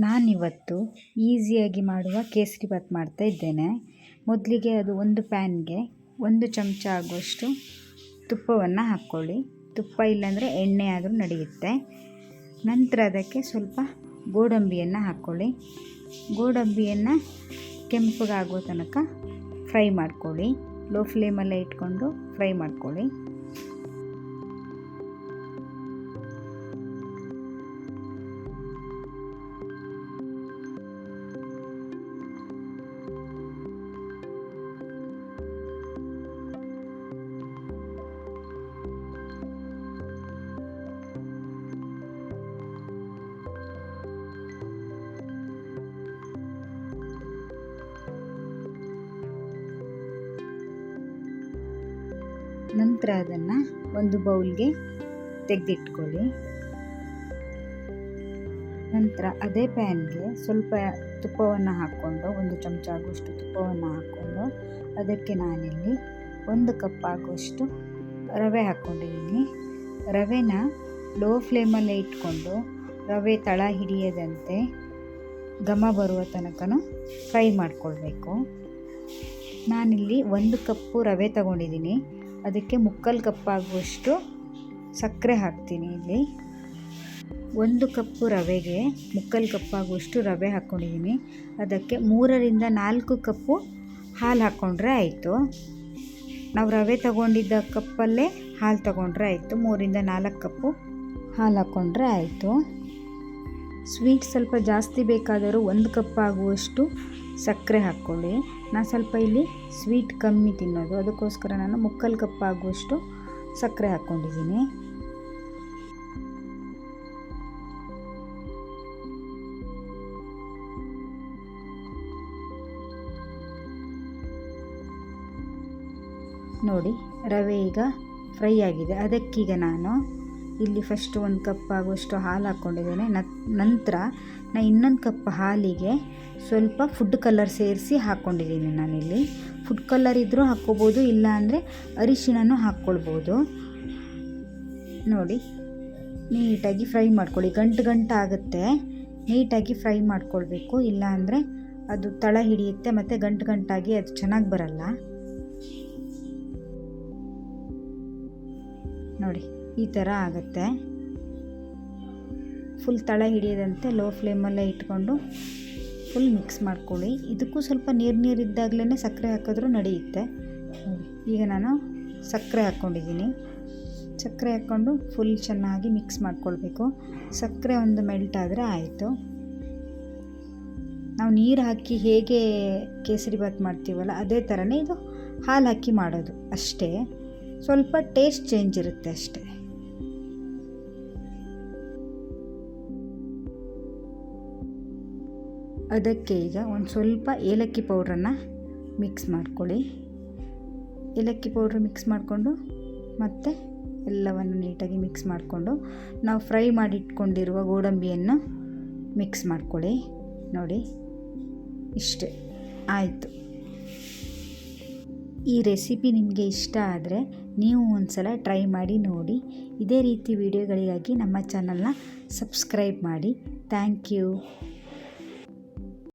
ನಾನಿವತ್ತು ಈಸಿಯಾಗಿ ಮಾಡುವ ಕೇಸರಿಬಾತ್ ಮಾಡ್ತಾ ಇದ್ದೇನೆ. ಮೊದಲಿಗೆ ಅದು ಒಂದು ಪ್ಯಾನ್ಗೆ 1 ಚಮಚ ಆಗುವಷ್ಟು ತುಪ್ಪವನ್ನು ಹಾಕ್ಕೊಳ್ಳಿ. ತುಪ್ಪ ಇಲ್ಲಾಂದರೆ ಎಣ್ಣೆ ಆದರೂ ನಡೆಯುತ್ತೆ. ನಂತರ ಅದಕ್ಕೆ ಸ್ವಲ್ಪ ಗೋಡಂಬಿಯನ್ನು ಹಾಕ್ಕೊಳ್ಳಿ. ಗೋಡಂಬಿಯನ್ನು ಕೆಂಪಗಾಗೋ ತನಕ ಫ್ರೈ ಮಾಡ್ಕೊಳ್ಳಿ. ಲೋ ಫ್ಲೇಮಲ್ಲೇ ಇಟ್ಕೊಂಡು ಫ್ರೈ ಮಾಡ್ಕೊಳ್ಳಿ. ನಂತರ ಅದನ್ನು ಒಂದು ಬೌಲ್ಗೆ ತೆಗೆದಿಟ್ಕೊಳ್ಳಿ. ನಂತರ ಅದೇ ಪ್ಯಾನ್ಗೆ ಸ್ವಲ್ಪ ತುಪ್ಪವನ್ನು ಹಾಕ್ಕೊಂಡು 1 ಚಮಚ ಆಗುವಷ್ಟು ತುಪ್ಪವನ್ನು ಹಾಕ್ಕೊಂಡು ಅದಕ್ಕೆ ನಾನಿಲ್ಲಿ 1 ಕಪ್ ಆಗುವಷ್ಟು ರವೆ ಹಾಕ್ಕೊಂಡಿದ್ದೀನಿ. ರವೆನ ಲೋ ಫ್ಲೇಮಲ್ಲೇ ಇಟ್ಕೊಂಡು ರವೆ ತಳ ಹಿಡಿಯದಂತೆ ಘಮ ಬರುವ ತನಕ ಫ್ರೈ ಮಾಡ್ಕೊಳ್ಬೇಕು. ನಾನಿಲ್ಲಿ 1 ಕಪ್ಪು ರವೆ ತಗೊಂಡಿದ್ದೀನಿ. ಅದಕ್ಕೆ 3/4 ಕಪ್ ಆಗುವಷ್ಟು ಸಕ್ಕರೆ ಹಾಕ್ತೀನಿ. ಇಲ್ಲಿ 1 ಕಪ್ಪು ರವೆಗೆ 3/4 ಕಪ್ ಆಗುವಷ್ಟು ರವೆ ಹಾಕ್ಕೊಂಡಿದ್ದೀನಿ. ಅದಕ್ಕೆ 3ರಿಂದ 4 ಕಪ್ಪು ಹಾಲು ಹಾಕ್ಕೊಂಡ್ರೆ ಆಯಿತು. ನಾವು ರವೆ ತಗೊಂಡಿದ್ದ ಕಪ್ಪಲ್ಲೇ ಹಾಲು ತಗೊಂಡ್ರೆ ಆಯಿತು. 3ರಿಂದ 4 ಕಪ್ಪು ಹಾಲು ಹಾಕ್ಕೊಂಡ್ರೆ ಆಯಿತು. ಸ್ವೀಟ್ ಸ್ವಲ್ಪ ಜಾಸ್ತಿ ಬೇಕಾದರೂ 1 ಕಪ್ ಆಗುವಷ್ಟು ಸಕ್ಕರೆ ಹಾಕ್ಕೊಳ್ಳಿ. ನಾನು ಸ್ವಲ್ಪ ಇಲ್ಲಿ ಸ್ವೀಟ್ ಕಮ್ಮಿ ತಿನ್ನೋದು, ಅದಕ್ಕೋಸ್ಕರ ನಾನು 3/4 ಕಪ್ ಆಗುವಷ್ಟು ಸಕ್ಕರೆ ಹಾಕ್ಕೊಂಡಿದ್ದೀನಿ. ನೋಡಿ, ರವೆ ಈಗ ಫ್ರೈ ಆಗಿದೆ. ಅದಕ್ಕೀಗ ನಾನು ಇಲ್ಲಿ ಫಸ್ಟ್ 1 ಕಪ್ ಆಗುವಷ್ಟು ಹಾಲು ಹಾಕ್ಕೊಂಡಿದ್ದೇನೆ. ನಂತರ ನಾನು ಇನ್ನೊಂದು ಕಪ್ ಹಾಲಿಗೆ ಸ್ವಲ್ಪ ಫುಡ್ ಕಲರ್ ಸೇರಿಸಿ ಹಾಕ್ಕೊಂಡಿದ್ದೀನಿ. ನಾನಿಲ್ಲಿ ಫುಡ್ ಕಲರ್ ಇದ್ದರೂ ಹಾಕ್ಕೋಬೋದು, ಇಲ್ಲ ಅಂದರೆ ಅರಿಶಿಣನೂ ಹಾಕ್ಕೊಳ್ಬೋದು. ನೋಡಿ, ನೀಟಾಗಿ ಫ್ರೈ ಮಾಡ್ಕೊಳ್ಳಿ. ಗಂಟು ಆಗುತ್ತೆ, ನೀಟಾಗಿ ಫ್ರೈ ಮಾಡ್ಕೊಳ್ಬೇಕು. ಇಲ್ಲ ಅಂದರೆ ಅದು ತಳ ಹಿಡಿಯುತ್ತೆ ಮತ್ತು ಗಂಟಾಗಿ ಅದು ಚೆನ್ನಾಗಿ ಬರಲ್ಲ. ನೋಡಿ, ಈ ಥರ ಆಗುತ್ತೆ. ಫುಲ್ ತಳ ಹಿಡಿಯದಂತೆ ಲೋ ಫ್ಲೇಮಲ್ಲೇ ಇಟ್ಕೊಂಡು ಫುಲ್ ಮಿಕ್ಸ್ ಮಾಡ್ಕೊಳ್ಳಿ. ಇದಕ್ಕೂ ಸ್ವಲ್ಪ ನೀರಿದ್ದಾಗಲೇ ಸಕ್ಕರೆ ಹಾಕಿದ್ರೂ ನಡೆಯುತ್ತೆ. ಈಗ ನಾನು ಸಕ್ಕರೆ ಹಾಕ್ಕೊಂಡಿದ್ದೀನಿ. ಸಕ್ಕರೆ ಹಾಕ್ಕೊಂಡು ಫುಲ್ ಚೆನ್ನಾಗಿ ಮಿಕ್ಸ್ ಮಾಡ್ಕೊಳ್ಬೇಕು. ಸಕ್ಕರೆ ಒಂದು ಮೆಲ್ಟ್ ಆದರೆ ಆಯಿತು. ನಾವು ನೀರು ಹಾಕಿ ಹೇಗೆ ಕೇಸರಿಬಾತ್ ಮಾಡ್ತೀವಲ್ಲ ಅದೇ ಥರನೇ ಇದು ಹಾಲು ಹಾಕಿ ಮಾಡೋದು ಅಷ್ಟೇ. ಸ್ವಲ್ಪ ಟೇಸ್ಟ್ ಚೇಂಜ್ ಇರುತ್ತೆ ಅಷ್ಟೇ. ಅದಕ್ಕೆ ಈಗ ಒಂದು ಸ್ವಲ್ಪ ಏಲಕ್ಕಿ ಪೌಡ್ರನ್ನು ಮಿಕ್ಸ್ ಮಾಡ್ಕೊಳ್ಳಿ. ಏಲಕ್ಕಿ ಪೌಡ್ರ್ ಮಿಕ್ಸ್ ಮಾಡಿಕೊಂಡು ಮತ್ತೆ ಎಲ್ಲವನ್ನು ನೀಟಾಗಿ ಮಿಕ್ಸ್ ಮಾಡಿಕೊಂಡು ನಾವು ಫ್ರೈ ಮಾಡಿಟ್ಕೊಂಡಿರುವ ಗೋಡಂಬಿಯನ್ನು ಮಿಕ್ಸ್ ಮಾಡ್ಕೊಳ್ಳಿ. ನೋಡಿ, ಇಷ್ಟೇ ಆಯಿತು. ಈ ರೆಸಿಪಿ ನಿಮಗೆ ಇಷ್ಟ ಆದರೆ ನೀವು ಒಂದು ಸಲ ಟ್ರೈ ಮಾಡಿ ನೋಡಿ. ಇದೇ ರೀತಿ ವಿಡಿಯೋಗಳಿಗಾಗಿ ನಮ್ಮ ಚಾನಲ್ನ ಸಬ್ಸ್ಕ್ರೈಬ್ ಮಾಡಿ. Thank you.